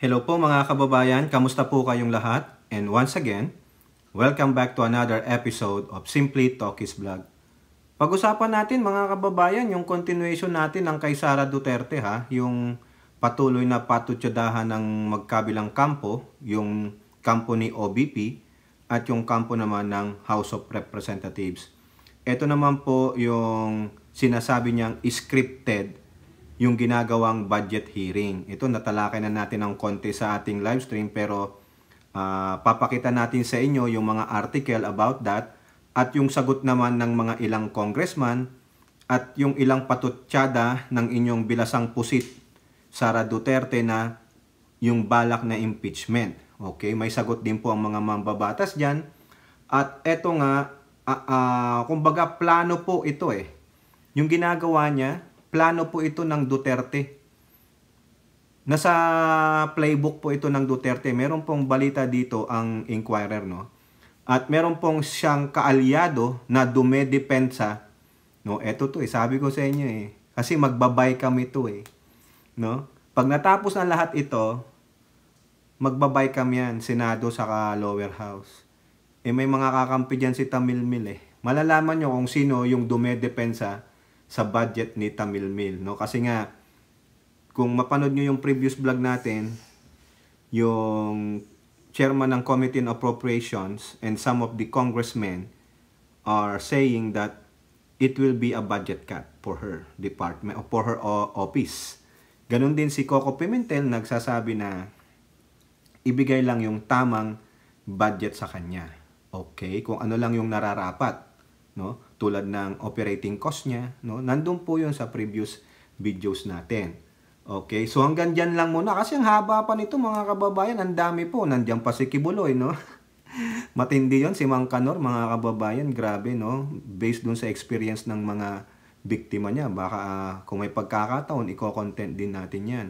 Hello po mga kababayan, kamusta po kayong lahat? And once again, welcome back to another episode of Simply Talkies Vlog. Pag-usapan natin mga kababayan yung continuation natin ng kay Sara Duterte yung patuloy na patutsadahan ng magkabilang kampo, yung kampo ni OBP at yung kampo naman ng House of Representatives. Ito naman po yung sinasabi niyang scripted yung ginagawang budget hearing. Ito natalakay na natin ng konti sa ating live stream pero papakita natin sa inyo yung mga article about that at yung sagot naman ng mga ilang congressman at yung ilang patutsyada ng inyong bilasang pusit Sara Duterte na yung balak na impeachment. Okay, may sagot din po ang mga mambabatas diyan. At eto nga kumbaga plano po ito Yung ginagawa niya, plano po ito ng Duterte. Nasa playbook po ito ng Duterte. Meron pong balita dito ang Inquirer, no? At meron pong siyang kaalyado na dumedepensa. No, eto to sabi ko sa inyo Kasi magbabay kami to No? Pag natapos na lahat ito, magbabay kami yan, Senado saka Lower House. May mga kakampi dyan si Tamilmil Malalaman nyo kung sino yung dumedepensa sa budget ni Tamilmil, no? Kasi nga kung mapanood niyo yung previous vlog natin, yung chairman ng Committee on Appropriations and some of the congressmen are saying that it will be a budget cut for her department or for her office. Ganun din si Coco Pimentel nagsasabi na ibigay lang yung tamang budget sa kanya. Okay, kung ano lang yung nararapat, no? Tulad ng operating cost niya, no? Nandun po yun sa previous videos natin. Okay, so hanggang dyan lang muna kasi ang haba pa nito mga kababayan, ang dami po. Nandiyan pa si Kibuloy, no? Matindi yun si Mang Kanor, mga kababayan, grabe, no? Based dun sa experience ng mga biktima niya, baka kung may pagkakataon, i-content din natin yan.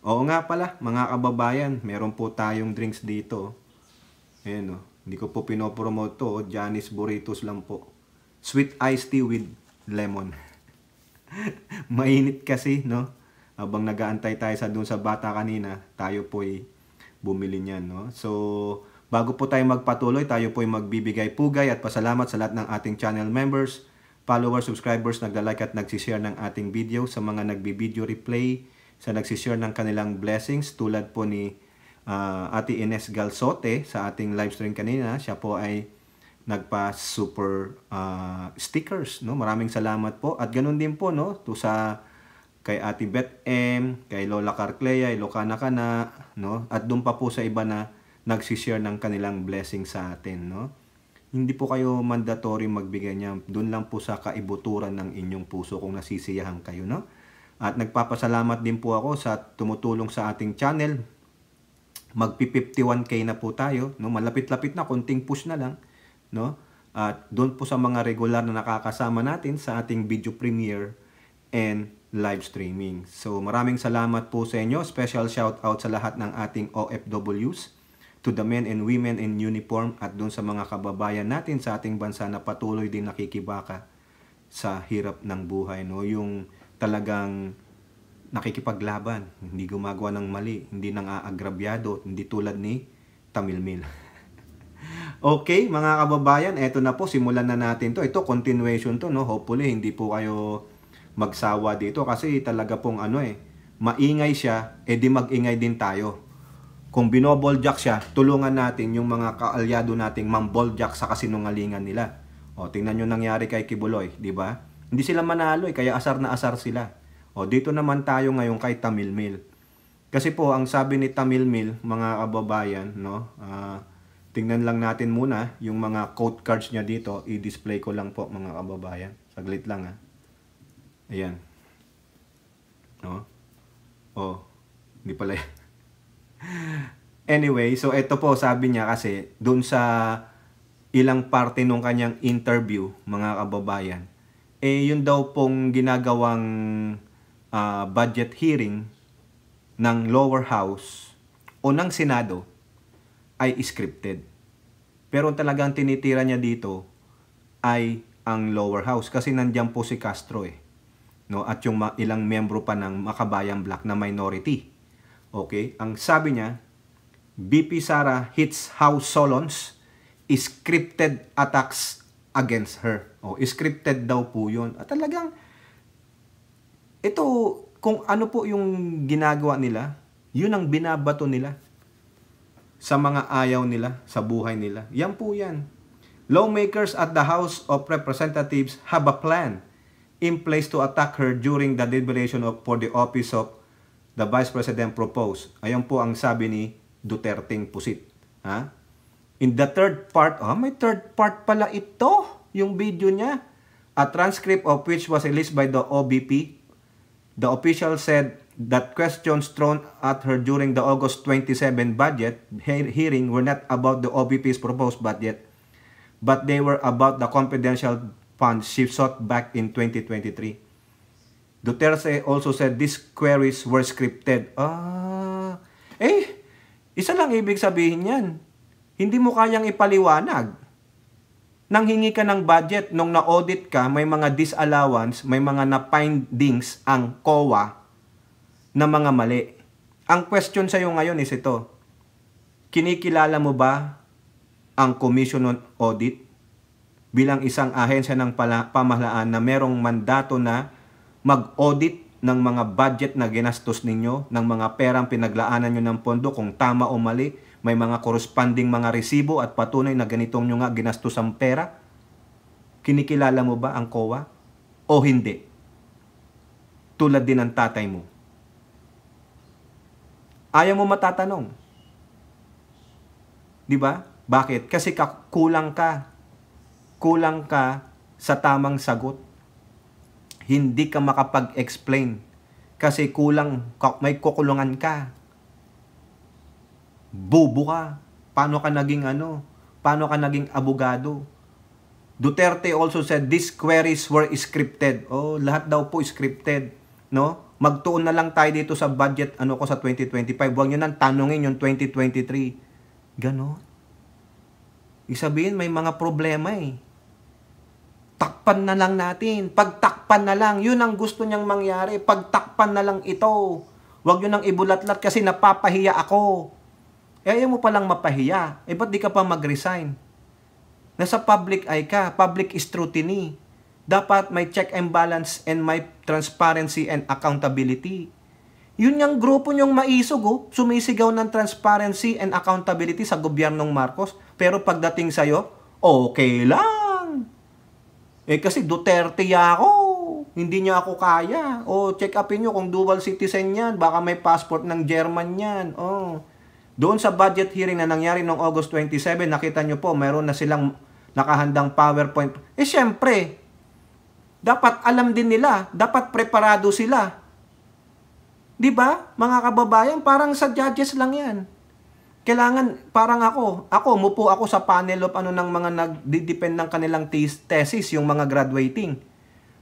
Oo nga pala, mga kababayan, meron po tayong drinks dito. Ayan, no? Hindi ko po pinopromote to, Janice Burritos lang po. Sweet iced tea with lemon. Mainit kasi, no? Habang nag-aantay tayo dun sa bata kanina, tayo po'y bumili niyan, no? So, bago po tayo magpatuloy, tayo po'y magbibigay pugay at pasalamat sa lahat ng ating channel members, followers, subscribers, nagla-like at nagsishare ng ating video, sa mga nagbi-video replay, sa nagsishare ng kanilang blessings, tulad po ni Ate Ines Galsote sa ating live stream kanina. Siya po ay nagpa-super stickers, no? Maraming salamat po. At ganun din po, no? Kay Ate Beth M, kay Lola Carclea, Ilocana Kana, no? At doon pa po sa iba na nagsishare ng kanilang blessing sa atin, no? Hindi po kayo mandatory magbigay niya. Doon lang po sa kaibuturan ng inyong puso kung nasisiyahan kayo, no? At nagpapasalamat din po ako sa tumutulong sa ating channel. Magpi-51K na po tayo, no? Malapit-lapit na, konting push na lang, no? At doon po sa mga regular na nakakasama natin sa ating video premiere and live streaming. So maraming salamat po sa inyo. Special shout out sa lahat ng ating OFWs, to the men and women in uniform, at doon sa mga kababayan natin sa ating bansa na patuloy din nakikibaka sa hirap ng buhay, no? Yung talagang nakikipaglaban, hindi gumagawa ng mali, hindi nang aagrabyado, hindi tulad ni Tamilmil. Okay, mga kababayan, eto na po, simulan na natin to. Ito, continuation to, no? Hopefully, hindi po kayo magsawa dito kasi talaga pong maingay siya, di mag-ingay din tayo. Kung binoboljak siya, tulungan natin yung mga kaalyado nating mamboljak sa kasinungalingan nila. O, tingnan nyo nangyari kay Kibuloy, di ba? Hindi sila manalo kaya asar na asar sila. O, dito naman tayo ngayon kay Tamilmil. Kasi po, ang sabi ni Tamilmil, mga kababayan, no? Tingnan lang natin muna yung mga quote cards niya dito. I-display ko lang po, mga kababayan. Saglit lang, Ayan. No? Oh, hindi pala. Anyway, so ito po, sabi niya kasi, dun sa ilang parte nung kanyang interview, mga kababayan, yun daw pong ginagawang budget hearing ng lower house o ng Senado ay scripted. Pero talagang tinitira niya dito ay ang lower house kasi nandiyan po si Castro no? At yung ilang membro pa ng Makabayang Black na minority. Okay? Ang sabi niya, VP Sara hits House Solons, scripted attacks against her. O, scripted daw po yun. At talagang, ito, kung ano po yung ginagawa nila, yun ang binabato nila sa mga ayaw nila, sa buhay nila. Yan po yan. Lawmakers at the House of Representatives have a plan in place to attack her during the deliberation for the office of the Vice President proposed. Ayan po ang sabi ni Duterteng pusit. Ha? In the third part, may third part pala ito, yung video niya. A transcript of which was released by the OBP. The official said that questions thrown at her during the August 27 budget hearing were not about the OBP's proposed budget, but they were about the confidential funds she sought back in 2023. Duterte also said these queries were scripted. Isa lang ibig sabihin yan. Hindi mo kayang ipaliwanag. Nang hingi ka ng budget, nung na-audit ka, may mga disallowance, may mga na-findings ang COA na mga mali. Ang question sa'yo ngayon is ito. Kinikilala mo ba ang Commission on Audit bilang isang ahensya ng pamahalaan na merong mandato na mag-audit ng mga budget na ginastos ninyo, ng mga perang pinaglaanan nyo ng pondo, kung tama o mali, may mga corresponding mga resibo at patunay na ganitong nyo nga ginastos ang pera? Kinikilala mo ba ang COA? O hindi? Tulad din ng tatay mo. Ayaw mo matatanong. Di ba? Bakit? Kasi kulang ka. Kulang ka sa tamang sagot. Hindi ka makapag-explain kasi kulang, may kukulungan ka. Bobo ka. Paano ka naging Paano ka naging abogado? Duterte also said these queries were scripted. Lahat daw po scripted, no? Magtuon na lang tayo dito sa budget ko sa 2025. Huwag niyo nang tanungin yung 2023. Ganon. Isabihin may mga problema Takpan na lang natin. Pagtakpan na lang. Yun ang gusto niyang mangyari. Pagtakpan na lang ito. Huwag yun nang ibulatlat kasi napapahiya ako. Ayaw mo palang mapahiya. Ba't di ka pa mag-resign? Nasa public eye ka. Public scrutiny. Dapat may check and balance and may transparency and accountability. Yun yung grupo niyong maisog, sumisigaw ng transparency and accountability sa gobyernong Marcos. Pero pagdating sa'yo, okay lang. Kasi Duterte ako. Hindi niya ako kaya. Check upin nyo kung dual citizen yan. Baka may passport ng German yan. Doon sa budget hearing na nangyari noong August 27, nakita nyo po, mayroon na silang nakahandang PowerPoint. Syempre, dapat alam din nila. Dapat preparado sila. Di ba? Mga kababayan, parang sa judges lang yan. Kailangan, parang ako, mupo ako sa panel of ng mga nagdidepend ng kanilang thesis, yung mga graduating.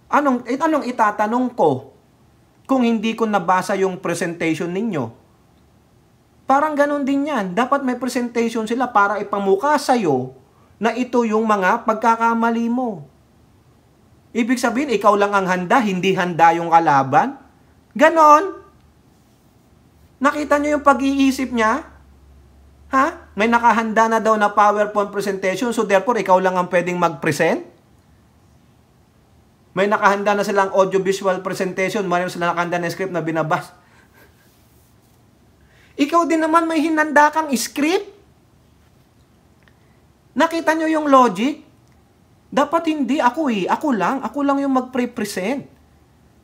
Anong itatanong ko kung hindi ko nabasa yung presentation ninyo? Parang ganun din yan. Dapat may presentation sila para ipamuka sa'yo na ito yung mga pagkakamali mo. Ibig sabihin, ikaw lang ang handa, hindi handa yung kalaban? Ganon. Nakita nyo yung pag-iisip niya? May nakahanda na daw na PowerPoint presentation, so therefore, ikaw lang ang pwedeng mag-present? May nakahanda na silang audiovisual presentation, mayroon silang nakahanda na script na binabas. Ikaw din naman may hinanda kang script? Nakita nyo yung logic? Dapat hindi ako Ako lang yung mag-present.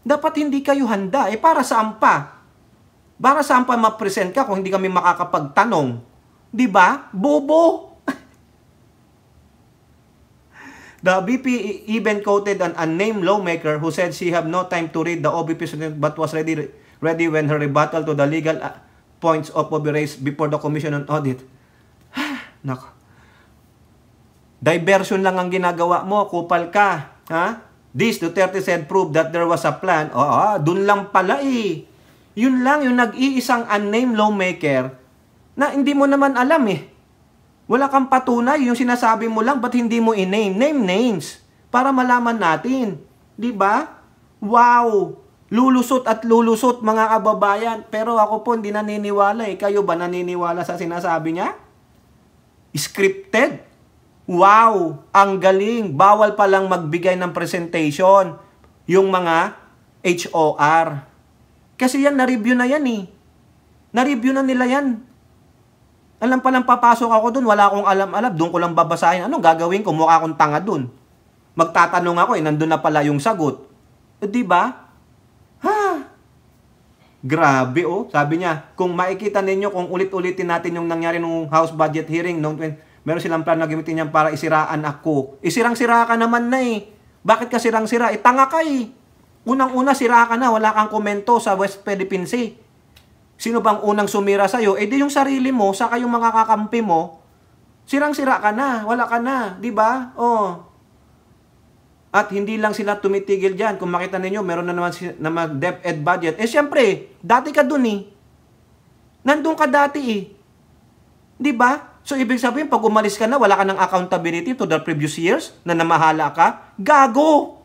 Dapat hindi kayo handa. Para saan pa? Para saan pa ma-present ka kung hindi kami makakapagtanong? Diba? Bobo! The VP even quoted an unnamed lawmaker who said she had no time to read the OBP but was ready when her rebuttal to the legal points of be raised before the Commission on Audit. Nako. Diversion lang ang ginagawa mo. Kupal ka. This, Duterte said, proved that there was a plan. Dun lang pala Yun lang, yung nag-iisang unnamed lawmaker na hindi mo naman alam Wala kang patunay. Yung sinasabi mo lang, ba't hindi mo i-name? Name names. Para malaman natin. Diba? Wow! Lulusot at lulusot mga kababayan. Pero ako po hindi naniniwala eh. Kayo ba naniniwala sa sinasabi niya? Scripted. Wow, ang galing. Bawal palang magbigay ng presentation yung mga HOR. Kasi yan, na-review na yan eh. Na-review na nila yan. Alam palang papasok ako dun, wala akong alam-alam. Doon ko lang babasahin. Anong gagawin ko? Mukha akong tanga dun. Magtatanong ako eh, nandun na pala yung sagot. Di ba? Ha? Grabe oh. Sabi niya, kung makikita ninyo, kung ulit-ulitin natin yung nangyari nung House Budget hearing, meron silang plano na gamitin yan para isiraan ako. Isirang-sira ka naman na eh. Bakit ka sirang-sira? Tanga ka eh. Unang-una, sira ka na. Wala kang komento sa West Philippine Sea. Sino bang unang sumira sa'yo? Di yung sarili mo, saka yung mga kakampi mo, sirang-sira ka na. Wala ka na. Di ba? Oh. At hindi lang sila tumitigil dyan. Kung makita ninyo, meron na naman na mag-DepEd budget. Siyempre, dati ka dun eh. Nandun ka dati eh. Di ba? So, ibig sabihin, pag umalis ka na, wala ka ng accountability to the previous years na namahala ka. Gago!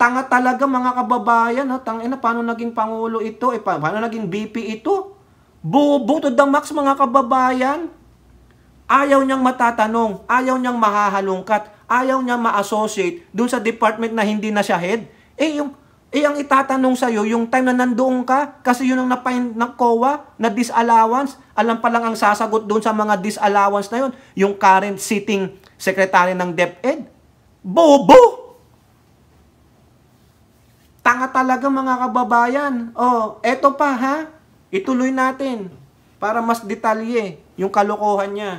Tanga talaga mga kababayan. Tangina, paano naging Pangulo ito? Paano naging BP ito? Bobo to the max mga kababayan. Ayaw niyang matatanong. Ayaw niyang mahahalungkat. Ayaw niya ma-associate dun sa department na hindi na siya head. Ang itatanong sa'yo, yung time na nandoon ka, kasi yun ang napain ng COA na disallowance, alam pa lang ang sasagot dun sa mga disallowance na yun, yung current sitting secretary ng DepEd. Bobo! Tanga talaga mga kababayan. Oh, eto pa ha, ituloy natin para mas detalye yung kalokohan niya.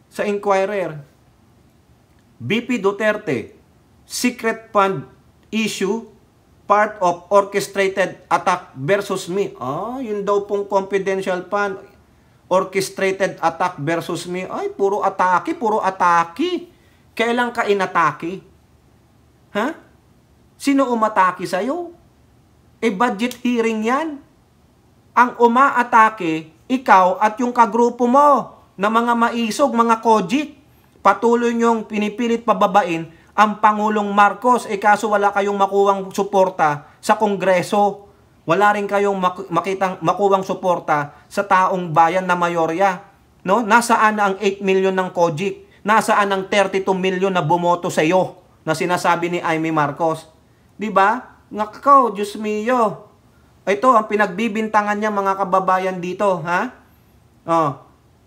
Sa Inquirer, BP Duterte, secret fund issue, part of orchestrated attack versus me. Yun daw pong confidential fund, orchestrated attack versus me. Ay, puro atake, puro atake. Kailan ka inatake? Ha? Sino umatake sa'yo? Budget hearing yan. Ang umaatake, ikaw at yung kagrupo mo na mga maisog, mga kojik. Patuloy niyong pinipilit pababain ang Pangulong Marcos. Kaso wala kayong makuwang suporta sa Kongreso. Wala rin kayong makuwang suporta sa taong bayan na mayorya. No? Nasaan ang 8 million ng Kojik? Nasaan ang 32 million na bumoto sa iyo na sinasabi ni Amy Marcos? Diba? Ngakaw, Diyos mio. Ito ang pinagbibintangan niya mga kababayan dito. Ha?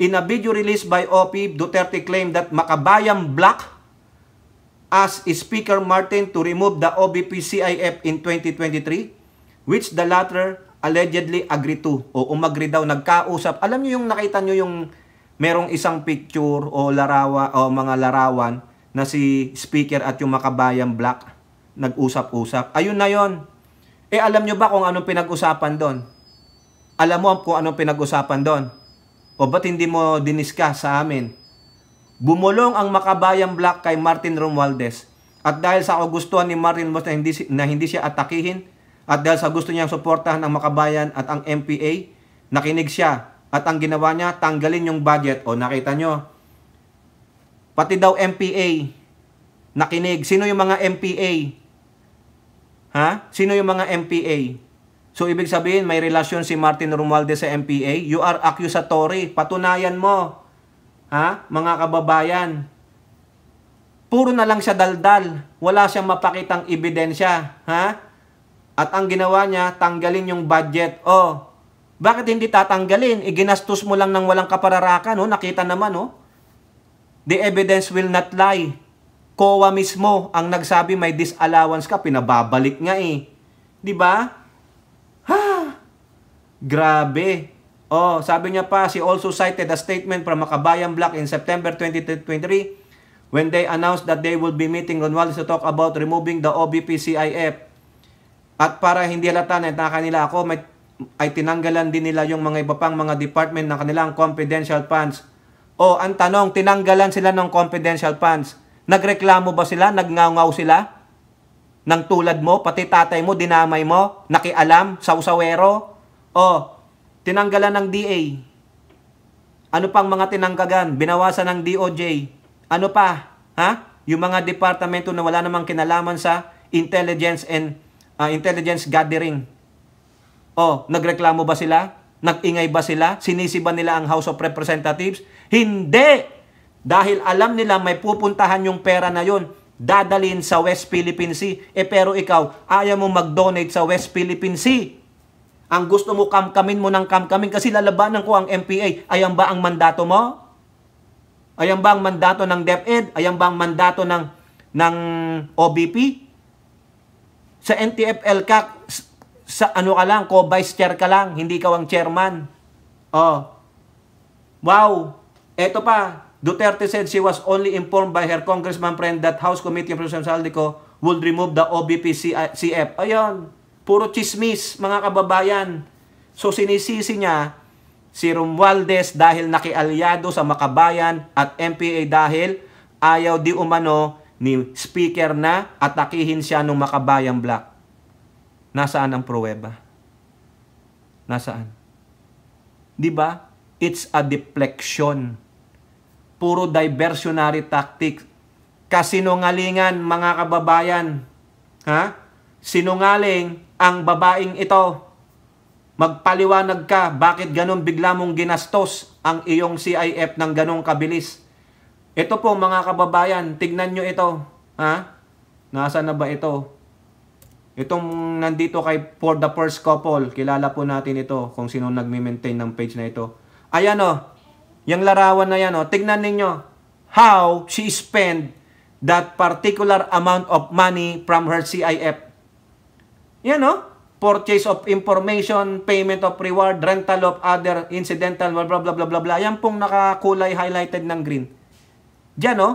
In a video released by OP, Duterte claimed that Makabayan blocked as Speaker Martin to remove the OBP-CIF in 2023, which the latter allegedly agreed to. O umagri daw, nagkausap. Alam niyo yung nakita niyo yung merong isang picture o mga larawan na si Speaker at yung Makabayan block nag-usap-usap. Ayun na yon. Alam niyo ba kung anong pinag-usapan doon? Alam mo kung anong pinag-usapan doon? O ba't hindi mo diniscuss sa amin? Bumulong ang Makabayan block kay Martin Romualdez. At dahil sa kagustuhan ni Martin Romualdez na hindi siya atakihin, at dahil sa gusto niyang suportahan ang Makabayan at ang MPA, nakinig siya. At ang ginawa niya, tanggalin yung budget. O nakita nyo, pati daw MPA, nakinig. Sino yung mga MPA? Ha? Sino yung mga MPA? So, ibig sabihin, may relasyon si Martin Romualdez sa MPA. You are accusatory. Patunayan mo. Ha? Mga kababayan. Puro na lang siya daldal. Wala siyang mapakitang ebidensya. Ha? At ang ginawa niya, tanggalin yung budget. Bakit hindi tatanggalin? Ginastos mo lang ng walang kapararakan. Nakita naman. The evidence will not lie. COA mismo ang nagsabi may disallowance ka. Pinababalik nga eh. Diba? Grabe. Sabi niya pa, she also cited a statement from Makabayan block in September 2023 when they announced that they will be meeting Romualdez to talk about removing the OBP-CIF. At para hindi halata na kanila ay tinanggalan din nila yung mga iba pang mga department ng kanilang confidential funds. Ang tanong, tinanggalan sila ng confidential funds. Nagreklamo ba sila? Nagngaw-ngaw sila? Nang tulad mo, pati tatay mo, dinamay mo, nakialam, sausawero? Tinanggalan ng DA. Ano pang mga tinanggagan? Binawasan ng DOJ. Ano pa? Ha? Yung mga departamento na wala namang kinalaman sa intelligence and intelligence gathering. O, nagreklamo ba sila? Nag-ingay ba sila? Sinisi ba nila ang House of Representatives? Hindi! Dahil alam nila may pupuntahan yung pera na yon, dadalhin sa West Philippine Sea. Pero ikaw, ayaw mo mag-donate sa West Philippine Sea. Ang gusto mo, kamkamin mo ng kamkamin kasi lalabanan ko ang MPA. Ayan ba ang mandato mo? Ayan ba ang mandato ng DepEd? Ayan ba ang mandato ng OBP? Sa NTF-ELCAC, sa ano ka lang, co-vice chair ka lang, hindi ka ang chairman. Oh. Wow. Eto pa, Duterte said she was only informed by her congressman friend that House Committee on President Saldico would remove the OBP CF. Ayun. Puro chismis, mga kababayan. So sinisisi niya si Romualdez dahil nakialyado sa Makabayan at MPA dahil ayaw di umano ni speaker na atakihin siya ng Makabayan Black. Nasaan ang pruweba? Nasaan? Di ba? It's a deflection. Puro diversionary tactic. Kasinungalingan, mga kababayan. Ha? Sinungaling ang babaeng ito. Magpaliwanag ka, bakit ganun bigla mong ginastos ang iyong CIF ng ganong kabilis? Ito po mga kababayan, tignan nyo ito. Ha? Nasaan na ba ito? Itong nandito kay For the First Couple, kilala po natin ito kung sino nagme-maintain ng page na ito. Ayan o, yung larawan na yan o, tignan ninyo how she spent that particular amount of money from her CIF. Yan o, purchase of information, payment of reward, rental of other incidental, blah blah blah blah blah. Yan pong nakakulay highlighted ng green. Diyan o,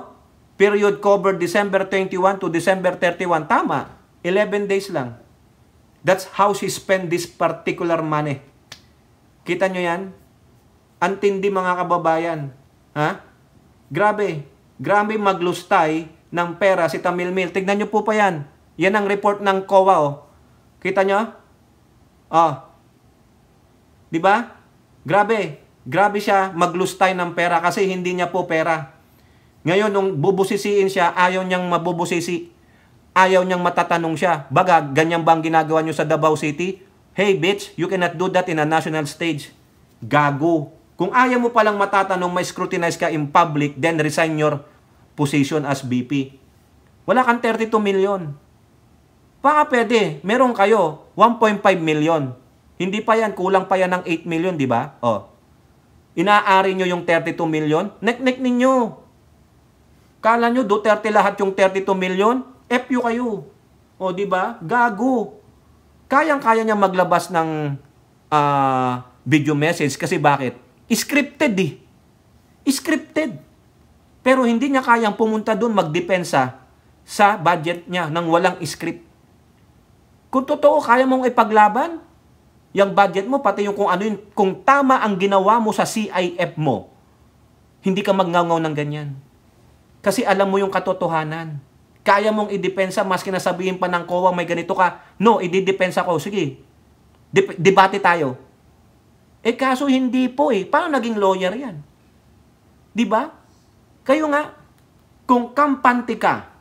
period covered December 21 to December 31. Tama, 11 days lang. That's how she spent this particular money. Kita nyo yan? Antindi mga kababayan. Ha? Grabe. Grabe maglustay ng pera si Tamil Mil. Tignan nyo po pa yan. Yan ang report ng COA o. Kita nyo? Oh. Di ba? Grabe. Grabe siya maglustay ng pera kasi hindi niya po pera. Ngayon, nung bubusisiin siya, ayaw niyang mabubusisi. Ayaw niyang matatanong siya. Baga, ganyan ba ang ginagawa niyo sa Davao City? Hey, bitch, you cannot do that in a national stage. Gago. Kung ayaw mo palang matatanong, may scrutinize ka in public, then resign your position as VP. Wala kang 32 million. Baka pwede, meron kayo 1.5 million. Hindi pa yan, kulang pa yan ng 8 million, di ba? Oh. Inaari nyo yung 32 million, nek-nek ninyo. Kala nyo, Duterte lahat yung 32 million? FU kayo. O, di ba? Gago. Kayang-kaya niya maglabas ng video message kasi bakit? Scripted eh. Scripted. Pero hindi niya kayang pumunta doon magdepensa sa budget niya nang walang script. Kung totoo, kaya mong ipaglaban, yung budget mo, pati yung kung ano yun, kung tama ang ginawa mo sa CIF mo, hindi ka magngangaw ng ganyan. Kasi alam mo yung katotohanan. Kaya mong idepensa, maski nasabihin pa ng COA, may ganito ka. No, ididepensa ko. Sige, debate tayo. Kaso hindi po Paano naging lawyer yan? Di ba? Kayo nga, kung kampante ka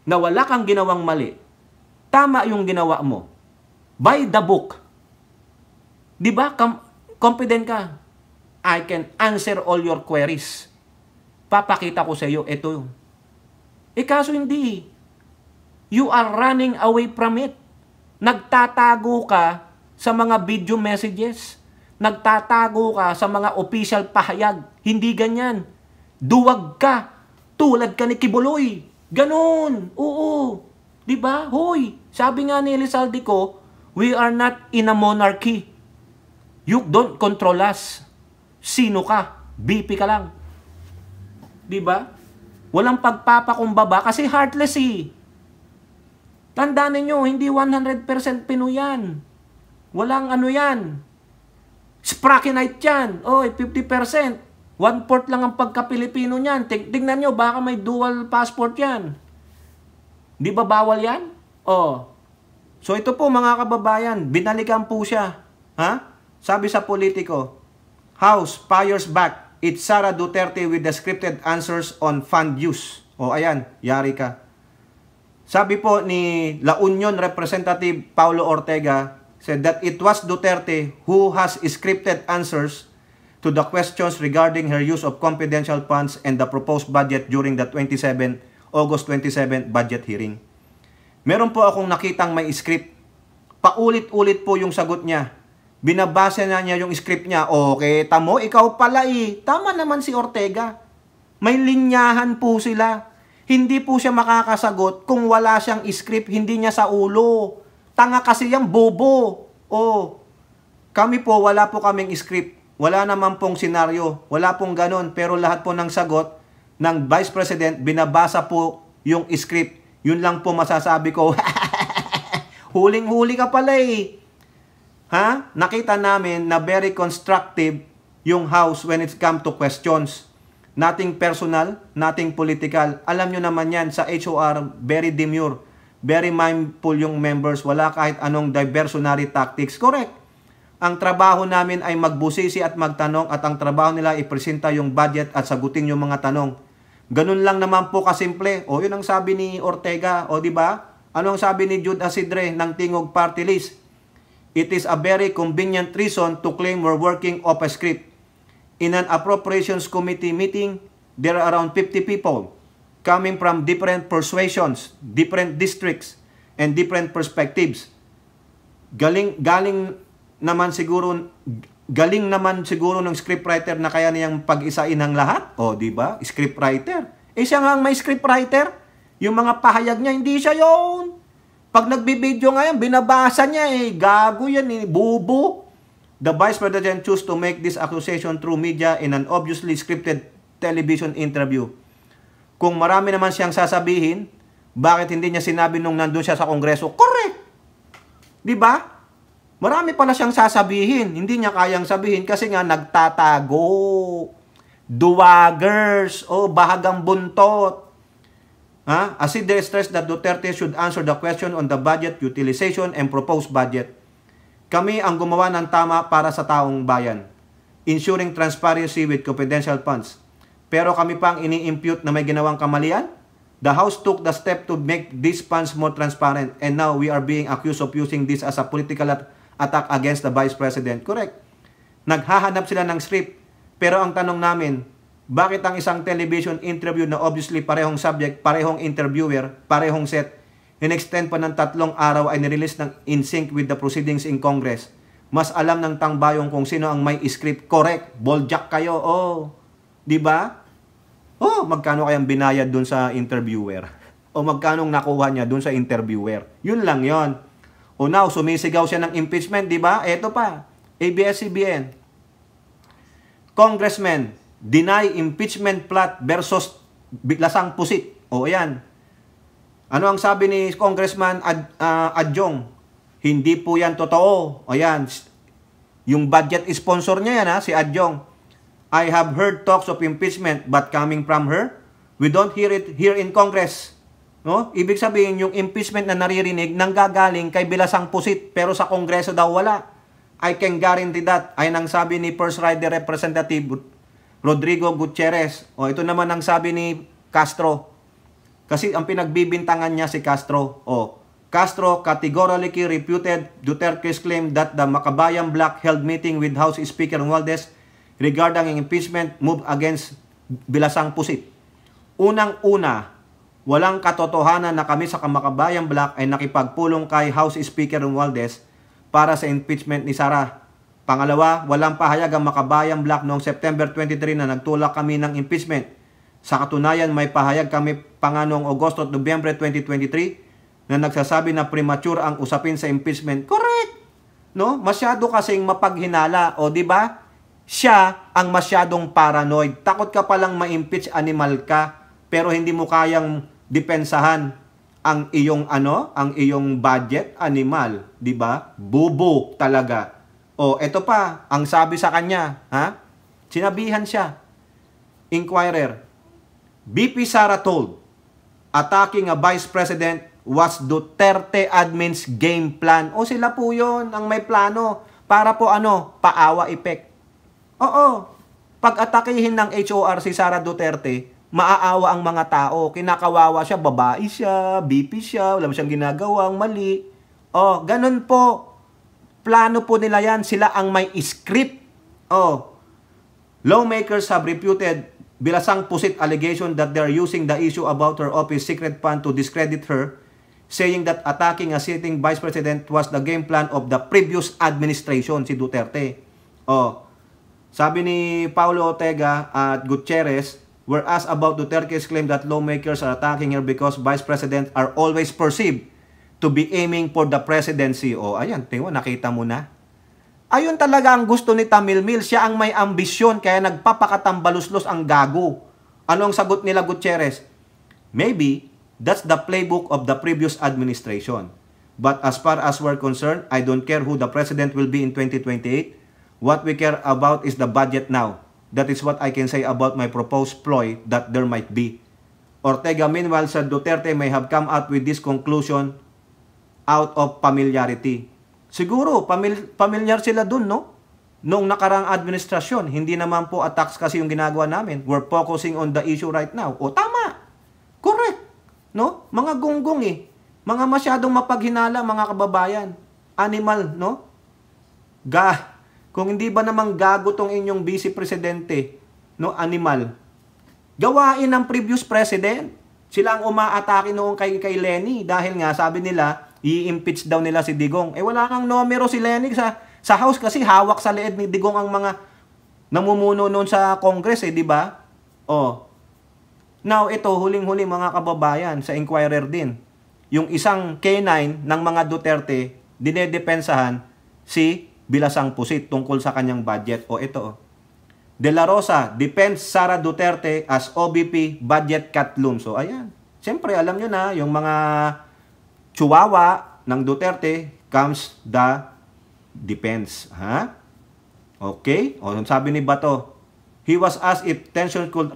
na wala kang ginawang mali, tama yung ginawa mo, by the book, di ba? Confident ka. I can answer all your queries. Papakita ko sa iyo, ito. Kaso hindi. You are running away from it. Nagtatago ka sa mga video messages. Nagtatago ka sa mga official pahayag. Hindi ganyan. Duwag ka. Tulad ka ni Kibuloy. Ganon. Oo. Diba? Hoy. Sabi nga ni Elizalde ko, we are not in a monarchy. You don't control us. Sino ka? BP ka lang. Diba? Walang pagpapakumbaba kasi heartless Tandaan ninyo, hindi 100% Pinoy yan. Walang ano yan. Sprakenite yan. 50%. 1/4 lang ang pagka-Pilipino niyan. Tignan nyo, baka may dual passport yan. Di ba bawal yan? So ito po mga kababayan, binalikan po siya. Ha? Sabi sa politiko, House fires back. It's Sara Duterte with the scripted answers on fund use. Ayan, yari ka. Sabi po ni La Union Representative Paulo Ortega said that it was Duterte who has scripted answers to the questions regarding her use of confidential funds and the proposed budget during the August 27 budget hearing. Meron po akong nakitang may script. Paulit-ulit po yung sagot niya. Binabasa na niya yung script niya. Okay, tamo, ikaw pala eh. Tama naman si Ortega. May linyahan po sila. Hindi po siya makakasagot kung wala siyang script, hindi niya sa ulo. Tanga kasi yung bobo. Oh, kami po, wala po kaming script. Wala naman pong senaryo. Wala pong ganon. Pero lahat po ng sagot ng Vice President, binabasa po yung script. Yun lang po masasabi ko. Huling-huli ka pala eh. Ha? Nakita namin na very constructive yung House when it comes to questions. Nothing personal, nothing political. Alam nyo naman yan, sa HOR, very demure, very mindful yung members. Wala kahit anong diversionary tactics. Correct. Ang trabaho namin ay magbusisi at magtanong at ang trabaho nila ipresenta yung budget at sagutin yung mga tanong. Ganun lang naman po kasimple. O yun ang sabi ni Ortega. O di ba? Ano ang sabi ni Jude Asidre ng Tingog Party List? It is a very convenient reason to claim we're working off a script. In an appropriations committee meeting, there are around 50 people coming from different persuasions, different districts, and different perspectives. Galing naman siguro ng scriptwriter na kaya niyang pag-isain ang lahat. O, di ba? Scriptwriter. Eh, siya nga may scriptwriter. Yung mga pahayag niya, hindi siya yun. Pag nagbibideo nga yan, binabasa niya eh. Gago yan eh. Bubo. The Vice President chose to make this accusation through media in an obviously scripted television interview. Kung marami naman siyang sasabihin, bakit hindi niya sinabi nung nandun siya sa Kongreso? Correct! Di ba? Marami pala siyang sasabihin. Hindi niya kayang sabihin kasi nga nagtatago. Duwagers. O bahagang buntot. Asidre stressed that Duterte should answer the question on the budget utilization and proposed budget. Kami ang gumawa ng tama para sa taong bayan, ensuring transparency with confidential funds. Pero kami pang ini-impute na may ginawang kamalian? The House took the step to make these funds more transparent and now we are being accused of using this as a political attack against the Vice President. Correct. Naghahanap sila ng script. Pero ang tanong namin, bakit ang isang television interview na obviously parehong subject, parehong interviewer, parehong set, in-extend pa ng 3 araw ay nirelease ng in sync with the proceedings in Congress? Mas alam ng tangbayong kung sino ang may script. Correct. Boljak kayo. Oh. Di ba? Oh, magkano kayang binayad dun sa interviewer? O magkano nakuha niya dun sa interviewer? Yun lang yon. O now, sumisigaw siya ng impeachment, di ba? Eto pa. ABS-CBN. Congressman, deny impeachment plot versus lasang pusit. O ayan. Ano ang sabi ni Congressman Adjong? Hindi po yan totoo. O yan, yung budget sponsor niya yan si Adjong. I have heard talks of impeachment but coming from her, we don't hear it here in Congress. No? Ibig sabihin, yung impeachment na naririnig nanggagaling kay Bilasang Pusit pero sa Kongreso daw wala. I can guarantee that. Ay nang sabi ni First Rider Representative Rodrigo Gutierrez. O ito naman ang sabi ni Castro. Kasi ang pinagbibintangan niya si Castro. Castro categorically refuted Duterte's claim that the Makabayan Bloc held meeting with House Speaker Romualdez regarding an impeachment move against Bilasang Pusit. Unang-una, walang katotohanan na kami sa Makabayan Bloc ay nakipagpulong kay House Speaker Romualdez para sa impeachment ni Sara. Pangalawa, walang pahayag ang Makabayan Bloc noong September 23 na nagtulak kami ng impeachment. Sa katunayan, may pahayag kami pa nga noong Agosto at Nobyembre 2023 na nagsasabi na premature ang usapin sa impeachment. Correct! No? Masyado kasing mapaghinala. O di ba? Siya ang masyadong paranoid. Takot ka palang ma-impeach, animal ka, pero hindi mo kayang depensahan ang iyong ang iyong budget, animal, 'di ba? Bubo talaga. Eto pa, ang sabi sa kanya, sinabihan siya. Inquirer, BP Sara told, attacking a vice president was Duterte admin's game plan. Sila po 'yon ang may plano para po paawa effect. Pag-atakihin ng HOR si Sara Duterte, Maaawa ang mga tao. Kinakawawa siya, babae siya, BP siya, wala siyang ginagawang mali. Oh, ganun po. Plano po nila yan. Sila ang may script. Oh, lawmakers have refuted Bilasang Pusit allegation that they are using the issue about her office secret fund to discredit her, saying that attacking a sitting vice president was the game plan of the previous administration, si Duterte. Oh, sabi ni Paulo Ortega at Gutierrez, were asked about Duterte's claim that lawmakers are attacking her because vice presidents are always perceived to be aiming for the presidency. Oh, ayan, tingnan, nakita mo na. Ayun talaga ang gusto ni Tamilmil. Siya ang may ambisyon, kaya nagpapakatambaluslos ang gago. Ano ang sagot nila, Gutierrez? Maybe, that's the playbook of the previous administration. But as far as we're concerned, I don't care who the president will be in 2028. What we care about is the budget now. That is what I can say about my proposed ploy that there might be. Ortega, meanwhile, said Duterte may have come out with this conclusion out of familiarity. Siguro, pamilyar sila dun, no? Noong nakarang administrasyon, hindi naman po attacks kasi yung ginagawa namin. We're focusing on the issue right now. O, tama. Correct. No? Mga gunggong eh. Mga masyadong mapaghinala, mga kababayan. Animal, no? Kung hindi ba namang gago tong inyong vice presidente, no? Animal. Gawain ng previous president. Sila ang umaatake noong kay Lenny dahil nga sabi nila, i-impeach daw nila si Digong. Eh wala kang numero si Lenny sa House kasi hawak sa leeg ni Digong ang mga namumuno noon sa Congress, eh, di ba? Oh. Now ito, huling-huli mga kababayan, sa Inquirer din. Yung isang K9 ng mga Duterte, dinedepensahan si Bilasang Pusit tungkol sa kanyang budget. O ito, De La Rosa defends Sara Duterte as OBP budget cut loom. So ayan. Siyempre, alam nyo na, yung mga Chihuahua ng Duterte comes the defense. Ha? Okay? O, sabi ni Bato, he was asked if tension could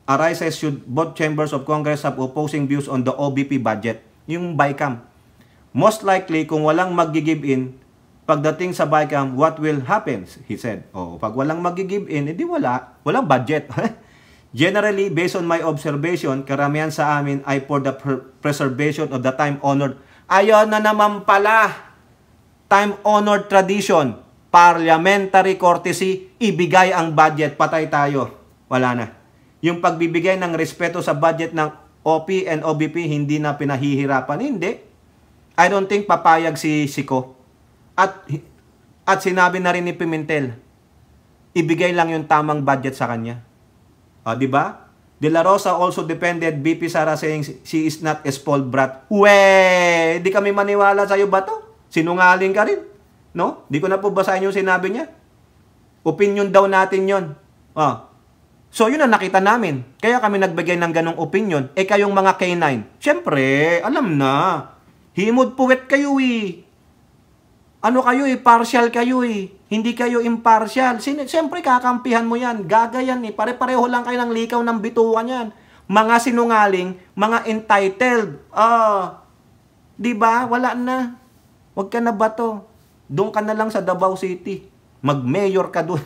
arises should both chambers of Congress have opposing views on the OBP budget. Yung BICAM. Most likely, kung walang mag-give in, pagdating sa BICAM, what will happen? He said. O, pag walang mag-give in, edi walang budget. Generally, based on my observation, karamihan sa amin ay for the preservation of the time-honored. Ayon na naman pala, time-honored tradition, parliamentary courtesy, ibigay ang budget, patay tayo. Wala na. Yung pagbibigay ng respeto sa budget ng OP and OBP, hindi na pinahihirapan. Hindi. I don't think papayag si Siko. At sinabi na rin ni Pimentel, ibigay lang yung tamang budget sa kanya. Di ba? De La Rosa also defended BP Sara saying she is not a spoiled brat. Di kami maniwala sa'yo ba to? Sinungaling ka rin. No? Di ko na po basahin yung sinabi niya. Opinion daw natin yon. So, yun ang nakita namin. Kaya kami nagbigay ng ganong opinion. Kayong mga K9, syempre, alam na. Himod puwet kayo eh. Ano kayo eh, partial kayo eh. Hindi kayo impartial. Siyempre, kakampihan mo yan. Gagayan eh. Pare-pareho lang kayo ng likaw ng bituan yan. Mga sinungaling, mga entitled. Diba? Wala na. Huwag ka na bato. Doon ka na lang sa Davao City. Mag-mayor ka doon.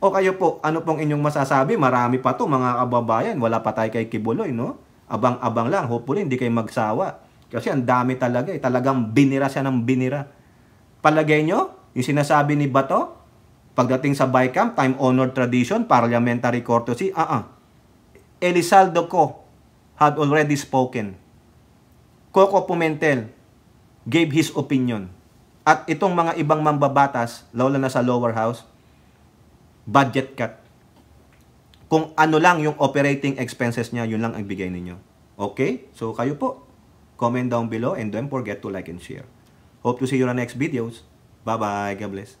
O kayo po, ano pong inyong masasabi? Marami pa to mga kababayan. Wala pa tayo kay Kibuloy, no? Abang-abang lang. Hopefully, hindi kayo magsawa. Kasi ang dami talaga eh. Talagang binira siya ng binira. Palagay nyo, yung sinasabi ni Bato, pagdating sa BICAM, time-honored tradition, parliamentary courtesy, Elizaldo Co had already spoken. Coco Pimentel gave his opinion. At itong mga ibang mambabatas, lalo na sa lower house, budget cut. Kung ano lang yung operating expenses niya, yun lang ang bigay ninyo. Okay? So kayo po, comment down below and don't forget to like and share. Hope to see you on the next videos. Bye-bye. God bless.